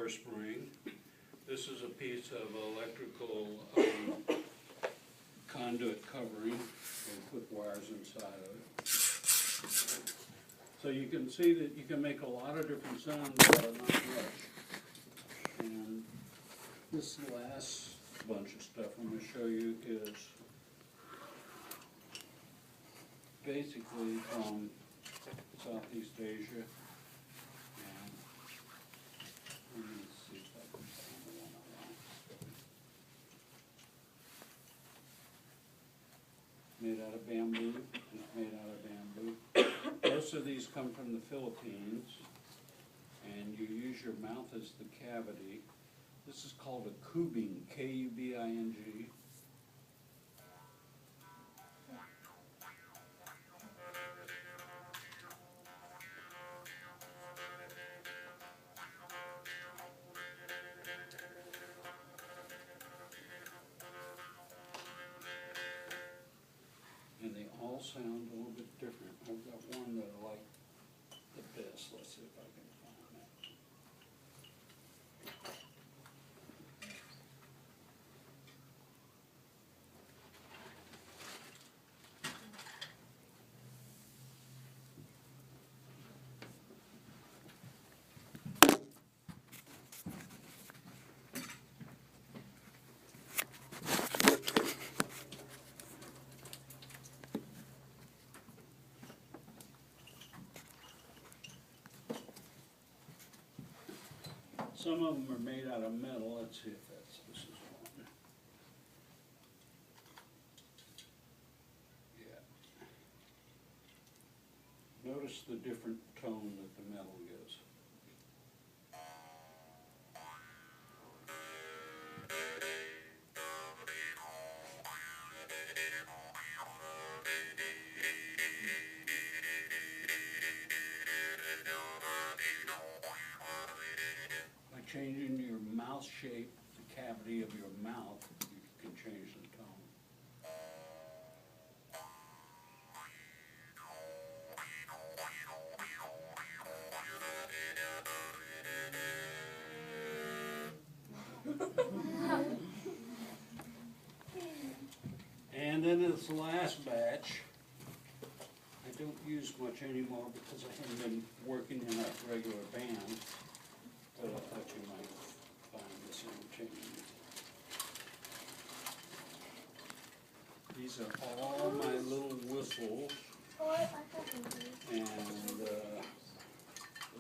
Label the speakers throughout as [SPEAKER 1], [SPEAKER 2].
[SPEAKER 1] door spring. This is a piece of electrical conduit covering. They put wires inside of it. So you can see that you can make a lot of different sounds out of not much. And this last bunch of stuff I'm going to show you is basically from Southeast Asia. And let me see if I can find the one I want. Made out of bamboo. It's made out of bamboo. Most of these come from the Philippines, and you use your mouth as the cavity. This is called a kubing, K-U-B-I-N-G. And they all sound a little bit different. I've got one that I like the best. Let's see if I can find that. Some of them are made out of metal. Let's see if this is one. Yeah. Notice the different tone that the metal gives. Changing your mouth shape, the cavity of your mouth, you can change the tone. And then this last batch, I don't use much anymore because I haven't been working in a regular band. But I thought you might find this entertaining. These are all my little whistles, and it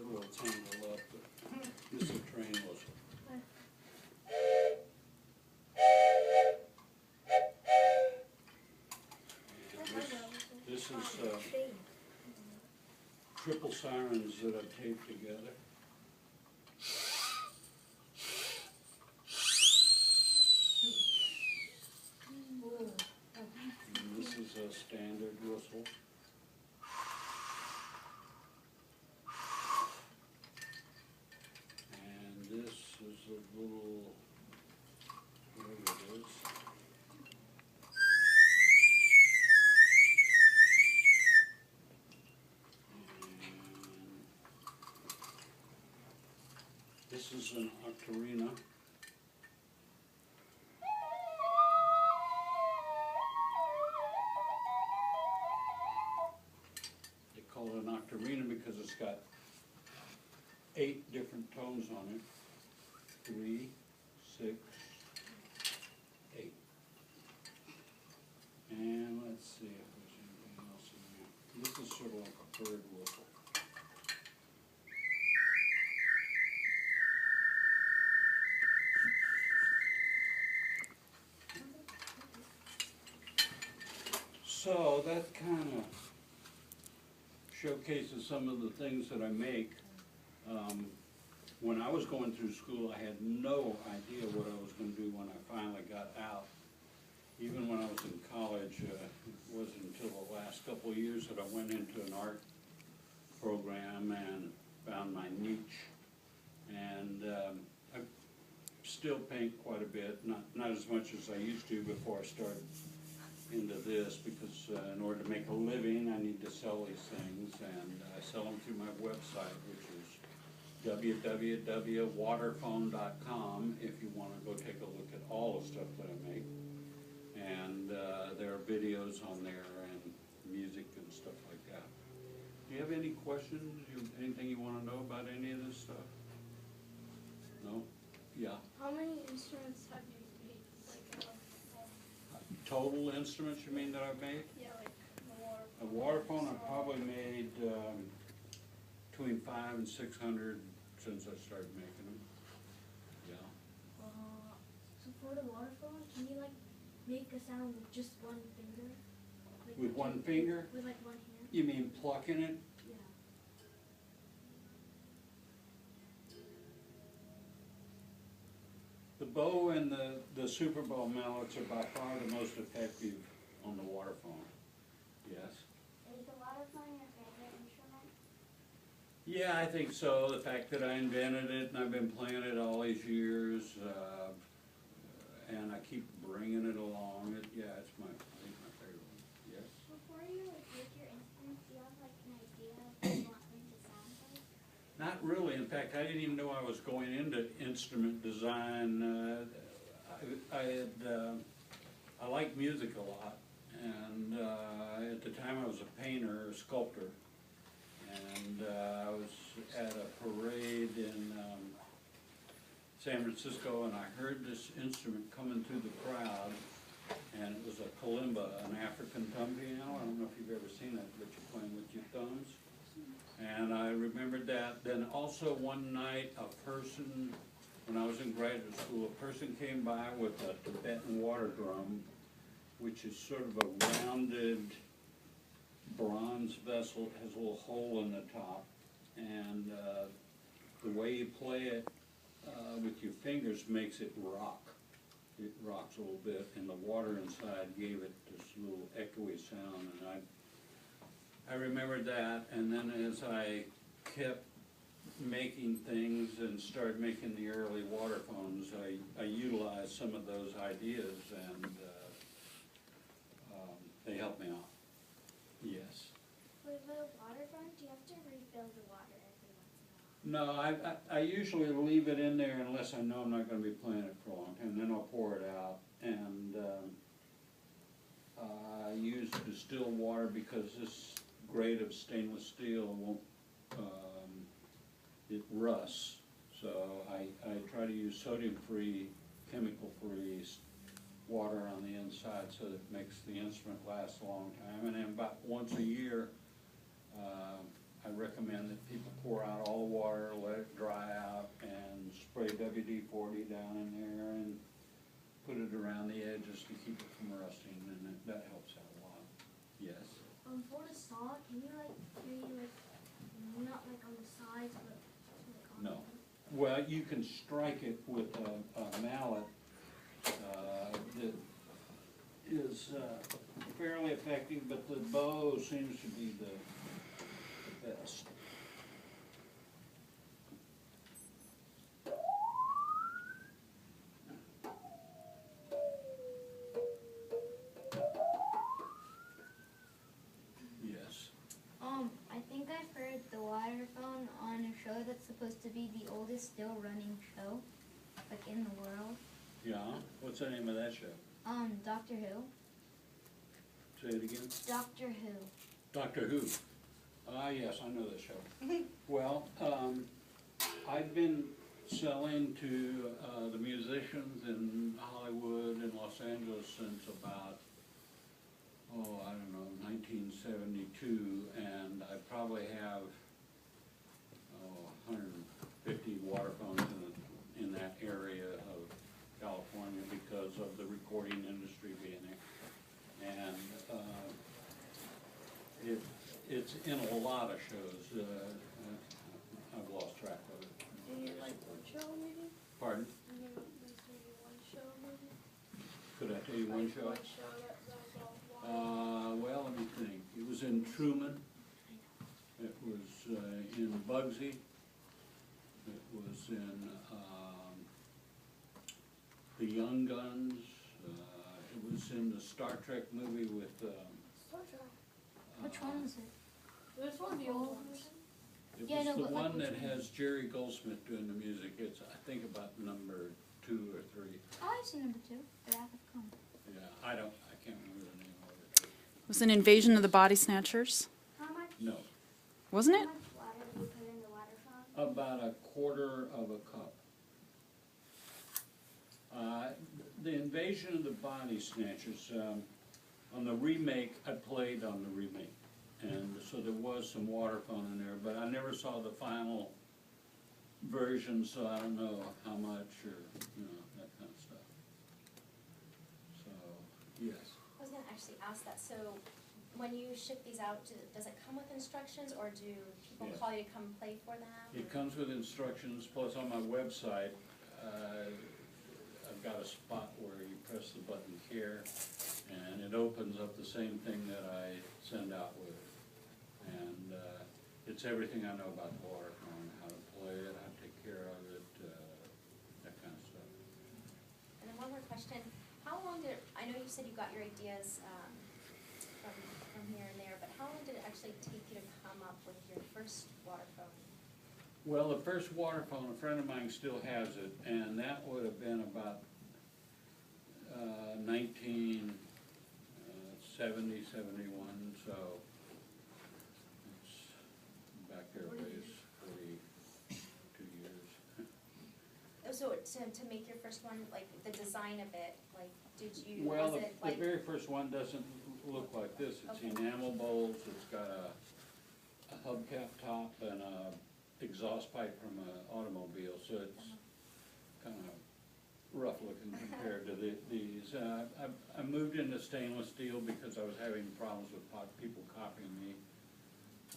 [SPEAKER 1] will tangle up, but this is a train whistle. And this is triple sirens that I've taped together. A standard whistle. And this is a little, whatever it is. And this is an octarina. An octarina because it's got 8 different tones on it. 3, 6, 8. And let's see if there's anything else in there. This is sort of like a bird whistle. So that kind of showcases some of the things that I make. When I was going through school, I had no idea what I was going to do when I finally got out. Even when I was in college, it wasn't until the last couple of years that I went into an art program and found my niche. And I still paint quite a bit, not as much as I used to before I started into this, because in order to make a living I need to sell these things, and I sell them through my website, which is www.waterphone.com if you wanna go take a look at all the stuff that I make. And, there are videos on there and music and stuff like that. Do you have any questions, anything you wanna know about any of this stuff? No? Yeah.
[SPEAKER 2] How many instruments have you made? Like,
[SPEAKER 1] Total instruments you mean that I've made?
[SPEAKER 2] yeah, like
[SPEAKER 1] A
[SPEAKER 2] the
[SPEAKER 1] waterphone I've probably made, between 500 and 600 since I started making them. Yeah.
[SPEAKER 3] So for the waterphone, can you like make a sound with just one finger? Like,
[SPEAKER 1] With one finger?
[SPEAKER 3] With like one hand?
[SPEAKER 1] You mean plucking it?
[SPEAKER 3] Yeah.
[SPEAKER 1] The bow and the Super Bowl mallets are by far the most effective on the waterphone. Yes.
[SPEAKER 3] Is the waterphone your favorite instrument?
[SPEAKER 1] Yeah, I think so. The fact that I invented it and I've been playing it all these years, and I keep bringing it along. Yeah, it's I think my favorite one. Yes.
[SPEAKER 3] Before you like make your instruments, do you have like an idea of what you want them to sound like?
[SPEAKER 1] Not really. In fact, I didn't even know I was going into instrument design. I like music a lot, and at the time I was a painter, a sculptor, and I was at a parade in San Francisco, and I heard this instrument coming through the crowd, and it was a kalimba, an African thumb piano. I don't know if you've ever seen that, but you're playing with your thumbs. And I remembered that. Then also one night, a person, when I was in graduate school, a person came by with a Tibetan water drum, which is sort of a rounded bronze vessel. It has a little hole in the top. And the way you play it with your fingers makes it rock. It rocks a little bit, and the water inside gave it this little echoey sound. And I remembered that, and then as I kept making things and started making the early waterphones, I utilized some of those ideas, and they helped me out. Yes.
[SPEAKER 3] With the waterphone, do you have to refill the water every once in a while?
[SPEAKER 1] No, I usually leave it in there unless I know I'm not gonna be playing it for long, and then I'll pour it out. And I use distilled water because this grade of stainless steel won't, it rusts. So I try to use sodium-free, chemical-free water on the inside so that it makes the instrument last a long time. And then about once a year, I recommend that people pour out all the water, let it dry out, and spray WD-40 down in there and put it around the edges to keep it from rusting, and that helps out a lot. Yes?
[SPEAKER 3] For the saw, can you like, not like on the sides, but like on
[SPEAKER 1] No. Well, you can strike it with a mallet that is fairly effective, but the bow seems to be the best. Yes.
[SPEAKER 3] I think I've heard the waterphone on a show that's supposed to be the oldest still running show, like in the world.
[SPEAKER 1] Yeah? What's the name of that show?
[SPEAKER 3] Doctor Who.
[SPEAKER 1] Say it again?
[SPEAKER 3] Doctor Who.
[SPEAKER 1] Doctor Who. Yes, I know the show. Well, I've been selling to the musicians in Hollywood and Los Angeles since about, I don't know, 1972, and I probably have 150 waterphones in that area of California because of the recording industry being there. And it's in a lot of shows. I've lost track of it.
[SPEAKER 2] Do you like one show maybe?
[SPEAKER 1] Pardon?
[SPEAKER 2] Can you maybe one show maybe?
[SPEAKER 1] Could I tell you one show?
[SPEAKER 2] One show that was all water.
[SPEAKER 1] Well, let me think. It was in Truman. It was in Bugsy. It was in The Young Guns. It was in the Star Trek movie with.
[SPEAKER 2] Star Trek.
[SPEAKER 3] Which one is it?
[SPEAKER 2] It was one of the old ones.
[SPEAKER 1] It
[SPEAKER 3] Yeah, I
[SPEAKER 1] was
[SPEAKER 3] know,
[SPEAKER 1] the
[SPEAKER 3] but like
[SPEAKER 1] one
[SPEAKER 3] which
[SPEAKER 1] that
[SPEAKER 3] one?
[SPEAKER 1] has Jerry Goldsmith doing the music. It's, I think, about number 2 or 3.
[SPEAKER 3] Oh, I've seen number 2, The Wrath of Khan.
[SPEAKER 1] Yeah, I can't remember the name of it.
[SPEAKER 4] It was an Invasion of the Body Snatchers,
[SPEAKER 3] How much?
[SPEAKER 1] No,
[SPEAKER 4] wasn't
[SPEAKER 3] How
[SPEAKER 4] it?
[SPEAKER 3] much water do you put in the waterphone?
[SPEAKER 1] about a quarter of a cup. The Invasion of the Body Snatchers, on the remake, I played on the remake. And so there was some Waterphone in there, but I never saw the final version, so I don't know how much or, you know, that kind of stuff. So, yes.
[SPEAKER 5] I was gonna actually ask that, so when you ship these out, does it come with instructions, or do people
[SPEAKER 1] Yes.
[SPEAKER 5] call you to come play for them?
[SPEAKER 1] It comes with instructions, plus on my website, I've got a spot where you press the button here, and it opens up the same thing that I send out with it. And it's everything I know about the Waterphone, how to play it, how to take care of it, that kind of stuff.
[SPEAKER 5] And then one more question, how long did, I know you said you got your ideas from here and there, but how long did it actually take you to come up with your first Waterphone?
[SPEAKER 1] Well, the first Waterphone, a friend of mine still has it, and that would have been about 1970, 71, so it's back there a ways, 42 years.
[SPEAKER 5] So to make your first one, like the design of it, like did you,
[SPEAKER 1] Well,
[SPEAKER 5] was it
[SPEAKER 1] the
[SPEAKER 5] like?
[SPEAKER 1] very first one doesn't look like this. It's
[SPEAKER 5] Okay.
[SPEAKER 1] enamel bowls, it's got a hubcap top and a exhaust pipe from an automobile, so it's kind of rough looking compared to these. I moved into stainless steel because I was having problems with people copying me.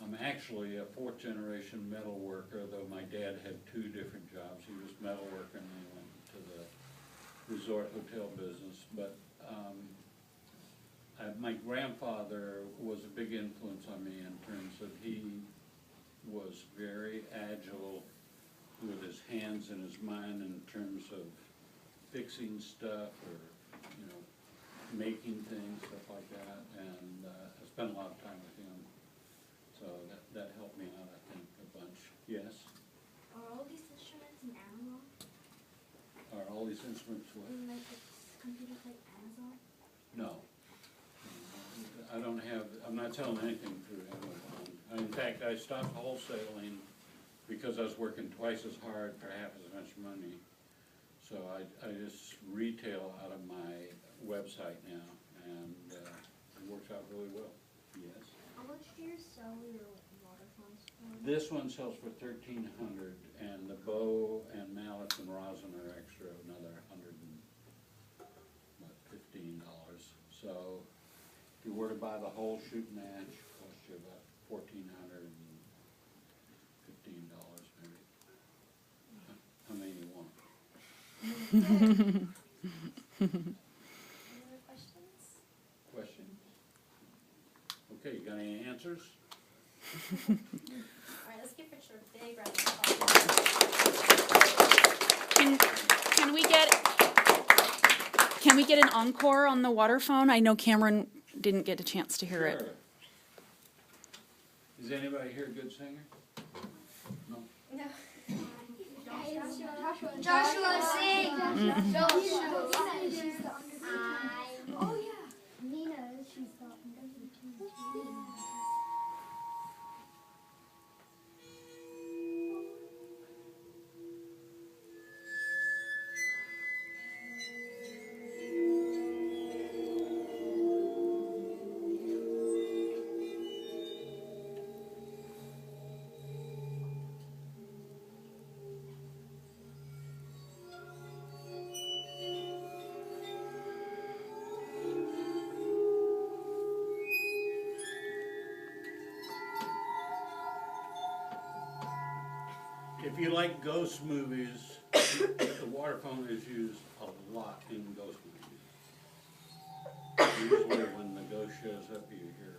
[SPEAKER 1] I'm actually a 4th generation metal worker, though my dad had 2 different jobs. He was metal worker and then went to the resort hotel business. But my grandfather was a big influence on me in terms of he was very agile with his hands and his mind in terms of fixing stuff or, you know, making things, stuff like that. And I spent a lot of time with him. So that helped me out, I think, a bunch. Yes?
[SPEAKER 3] Are all these instruments in analog?
[SPEAKER 1] Are all these instruments what?
[SPEAKER 3] Like computers like Amazon?
[SPEAKER 1] No. I don't have, I'm not selling anything through Amazon. In fact, I stopped wholesaling because I was working twice as hard for half as much money. So I just retail out of my website now, and it works out really well. Yes.
[SPEAKER 3] How much do you sell your waterphones for?
[SPEAKER 1] This one sells for $1,300, and the bow and mallets and rosin are extra, another $115. So if you were to buy the whole shoot match, it costs you about $1,415 maybe. How many you want?
[SPEAKER 5] Any other questions?
[SPEAKER 1] Questions? Okay, you got any answers?
[SPEAKER 5] All right, let's give Richard a big round of applause.
[SPEAKER 4] Can we get an encore on the Waterphone? I know Cameron didn't get a chance to hear it.
[SPEAKER 1] Sure. Is anybody here a good singer? No?
[SPEAKER 5] No.
[SPEAKER 3] Joshua, sing!
[SPEAKER 2] Oh, yeah.
[SPEAKER 3] Nina, she's the
[SPEAKER 1] If you like ghost movies, the Waterphone is used a lot in ghost movies. Usually when the ghost shows up, you hear